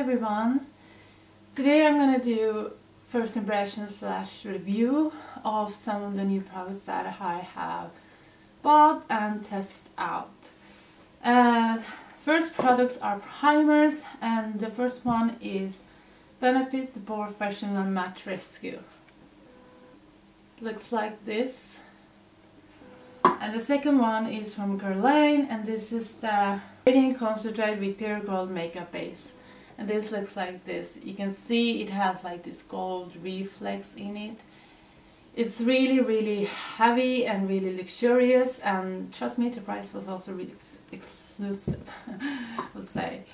everyone! Today I'm gonna do first impression slash review of some of the new products that I have bought and tested out. First products are primers, and the first one is Benefit Porefressional Matte Rescue. Looks like this. And the second one is from Guerlain, and this is the Radiance Concentrate with Pure Gold Makeup Base. And this looks like this. You can see it has like this gold reflex in it. It's really heavy and really luxurious, and trust me, the price was also really exclusive, I would say.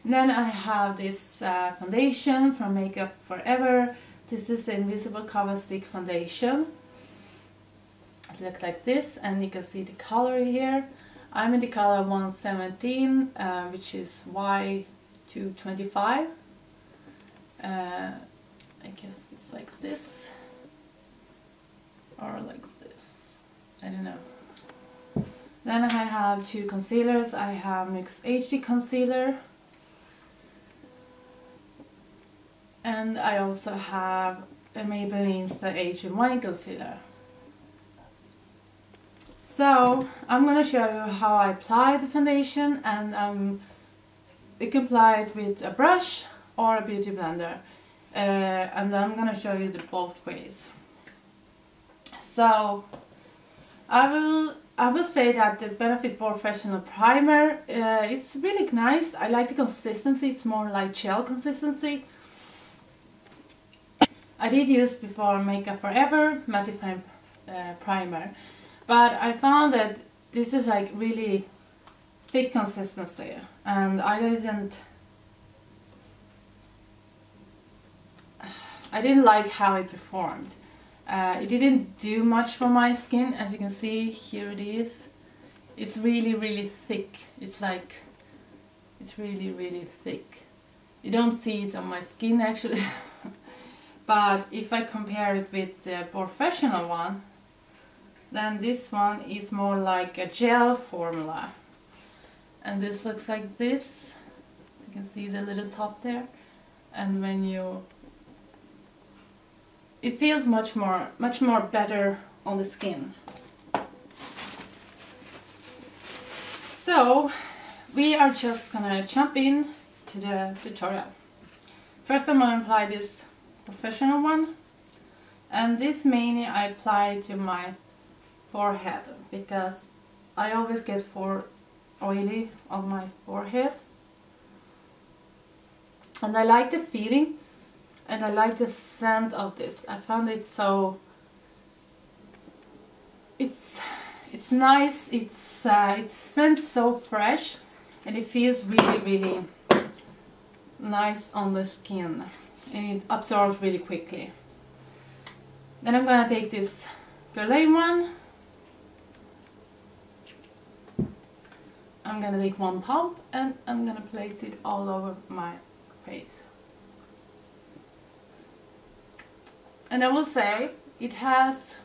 And then I have this foundation from Makeup Forever. This is the Invisible Cover Stick Foundation. It looks like this, and you can see the color here. I'm in the color 117, which is Y225. I guess it's like this, or like this, I don't know. Then I have two concealers. I have Nyx HD Concealer, and I also have a Maybelline's the Age in Wine Concealer. So I'm going to show you how I apply the foundation, and you can apply it with a brush or a beauty blender, and I'm going to show you the both ways. So I will say that the Benefit Porefressional primer, it's really nice. I like the consistency. It's more like gel consistency. I did use before Makeup Forever mattifying primer, but I found that this is like really thick consistency, and I didn't like how it performed. It didn't do much for my skin. As you can see, here it is. It's really thick. It's like, it's really thick. You don't see it on my skin actually. But if I compare it with the Porefressional one, then this one is more like a gel formula. And this looks like this. So you can see the little top there. And when it feels much more better on the skin. So we are just gonna jump in to the tutorial. First I'm gonna apply this Porefressional one, and this mainly I apply to my forehead because I always get oily on my forehead, and I like the feeling and I like the scent of this. I found it so, it's nice. It scents so fresh, and it feels really nice on the skin, and it absorbs really quickly. Then I'm gonna take this Guerlain one. I'm gonna take one pump, and I'm gonna place it all over my face. And I will say it has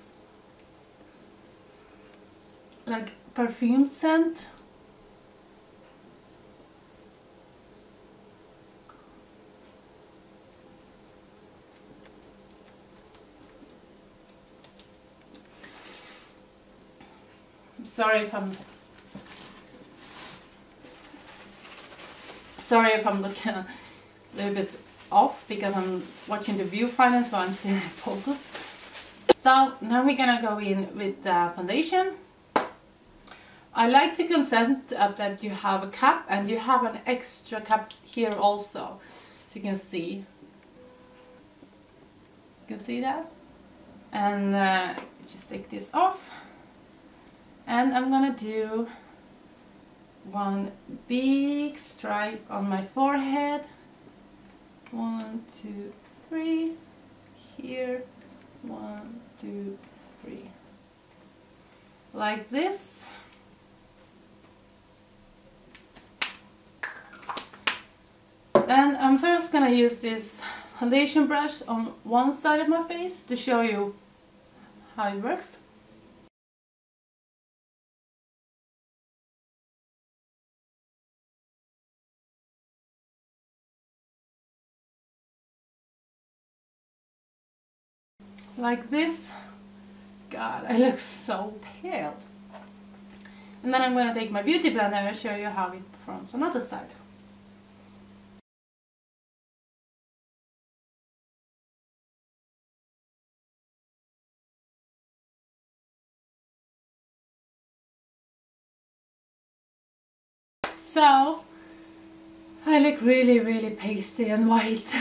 like perfume scent. I'm sorry if I'm looking a little bit off because I'm watching the viewfinder, so I'm still in focus. So now we're gonna go in with the foundation. I like the concept of that you have a cap, and you have an extra cap here also, so you can see. You can see that, and just take this off, and I'm gonna do one big stripe on my forehead. 1, 2, 3. Here, 1, 2, 3. Like this. Then I'm first gonna use this foundation brush on one side of my face to show you how it works. like this. God, I look so pale. And then I'm going to take my beauty blender and show you how it performs on the other side. So, I look really pasty and white.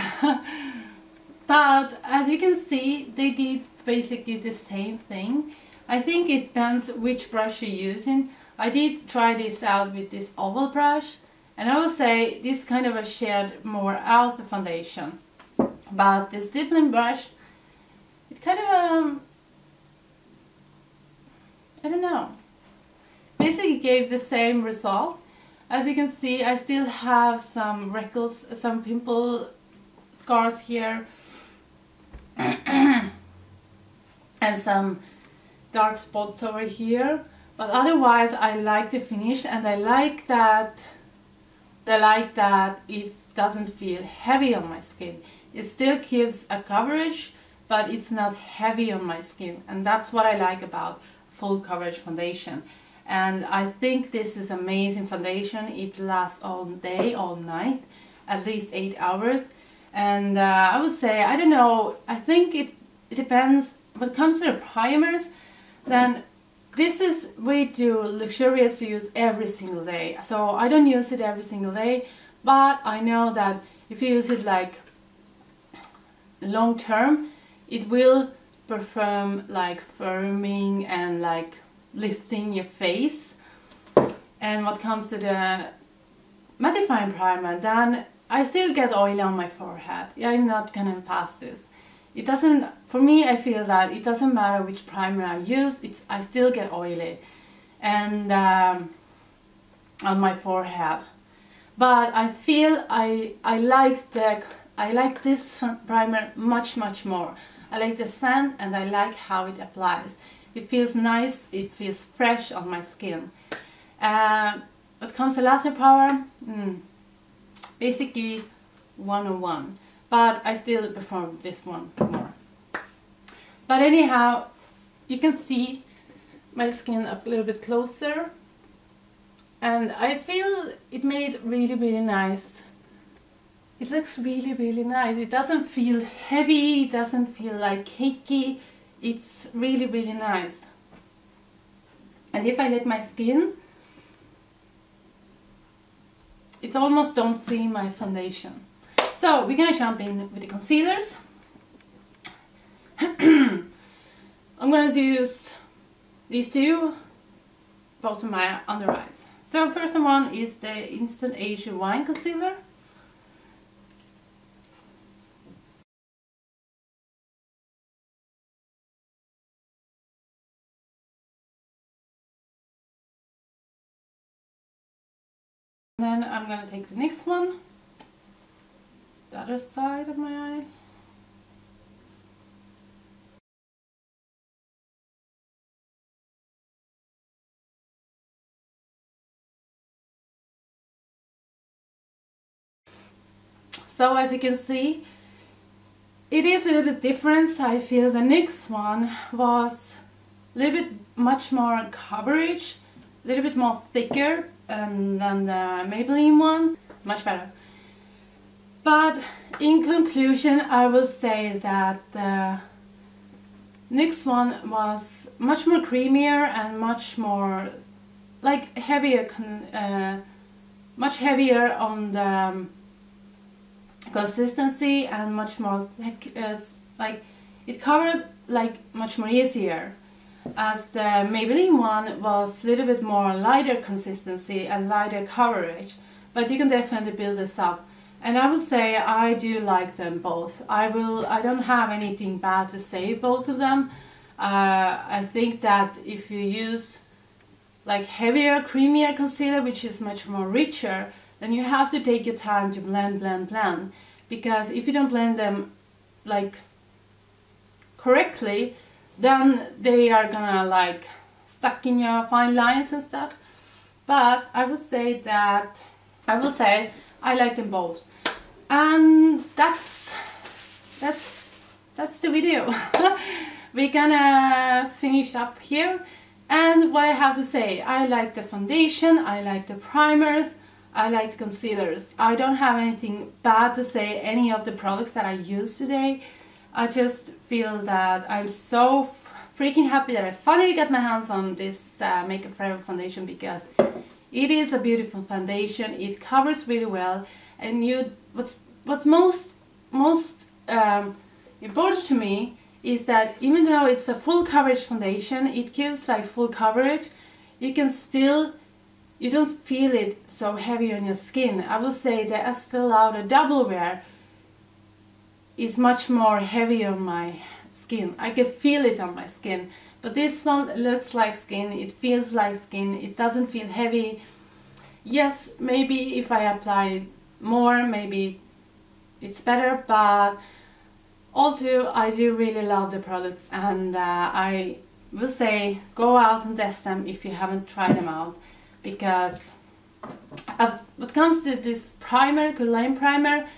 But as you can see, they did basically the same thing. I think it depends which brush you're using. I did try this out with this oval brush, and I would say this kind of a shared more out the foundation. But this stippling brush, it kind of I don't know, basically gave the same result. As you can see, I still have some wrinkles, some pimple scars here and some dark spots over here, but otherwise I like the finish, and I like that it doesn't feel heavy on my skin. It still gives a coverage, but it's not heavy on my skin, and that's what I like about full coverage foundation. And I think this is amazing foundation. It lasts all day, all night, at least 8 hours. And I would say, I don't know, I think it depends. When it comes to the primers, then this is way too luxurious to use every single day. So I don't use it every single day, but I know that if you use it like long term, it will perform like firming and like lifting your face. And what comes to the mattifying primer, then I still get oil on my forehead. I'm not gonna pass this. It doesn't, for me, I feel that it doesn't matter which primer I use, I still get oily and on my forehead. But I feel I like this primer much more. I like the scent, and I like how it applies. It feels nice, it feels fresh on my skin. What comes to lasting power, basically 101, but I still prefer this one more. But anyhow, you can see my skin up a little bit closer, and I feel it made really nice. It looks really nice. It doesn't feel heavy, it doesn't feel like cakey. It's really nice. And if I let my skin, it almost don't see my foundation. So we're gonna jump in with the concealers. I'm gonna use these two, both of my under eyes. So first one is the Instant Asian Wine Concealer. Then I'm going to take the next one, the other side of my eye. So as you can see, it is a little bit different. I feel the Nyx one was a little bit much more coverage, a little bit more thicker than the Maybelline one, much better. But in conclusion, I would say that the NYX one was much more creamier and much more like heavier, much heavier on the consistency, and much more like it covered like much more easier. As the Maybelline one was a little bit more lighter consistency and lighter coverage, but you can definitely build this up. And I would say I do like them both. I don't have anything bad to say both of them. I think that if you use like heavier, creamier concealer, which is much more richer, then you have to take your time to blend, because if you don't blend them like correctly, then they are gonna like stuck in your fine lines and stuff. But I would say I like them both, and that's the the video. We're gonna finish up here. And what I have to say, I like the foundation, I like the primers, I like the concealers. I don't have anything bad to say any of the products that I used today. I just feel that I'm so freaking happy that I finally got my hands on this Makeup Forever foundation, because it is a beautiful foundation. It covers really well, and what's most important to me is that even though it's a full coverage foundation, it gives like full coverage. You don't feel it so heavy on your skin. I would say the Estee Lauder Double Wear is much more heavy on my skin. I can feel it on my skin. But this one looks like skin, it feels like skin, it doesn't feel heavy. Yes, maybe if I apply more, maybe it's better, but although I do really love the products, and I will say go out and test them if you haven't tried them out, because what comes to this primer, Guerlain primer,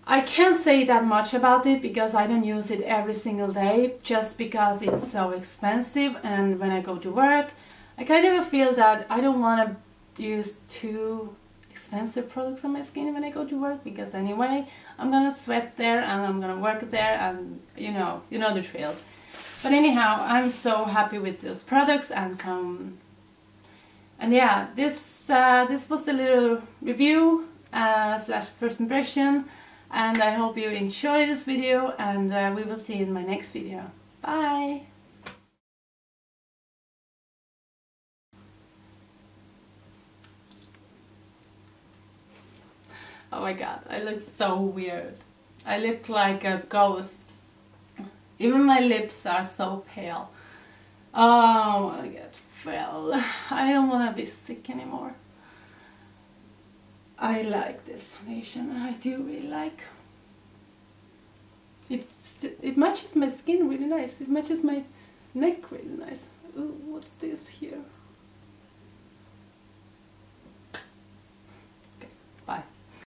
I can't say that much about it because I don't use it every single day, just because it's so expensive, and when I go to work I kind of feel that I don't want to use too expensive products on my skin when I go to work, because anyway I'm gonna sweat there and I'm gonna work there, and you know the drill. But anyhow, I'm so happy with those products, and yeah, this was the little review slash first impression, and I hope you enjoy this video, and we will see you in my next video. Bye! Oh my god, I look so weird. I look like a ghost. Even my lips are so pale. Oh, I want to get well. I don't want to be sick anymore. I like this foundation. I do really like. It matches my skin really nice. It matches my neck really nice. Ooh, what's this here?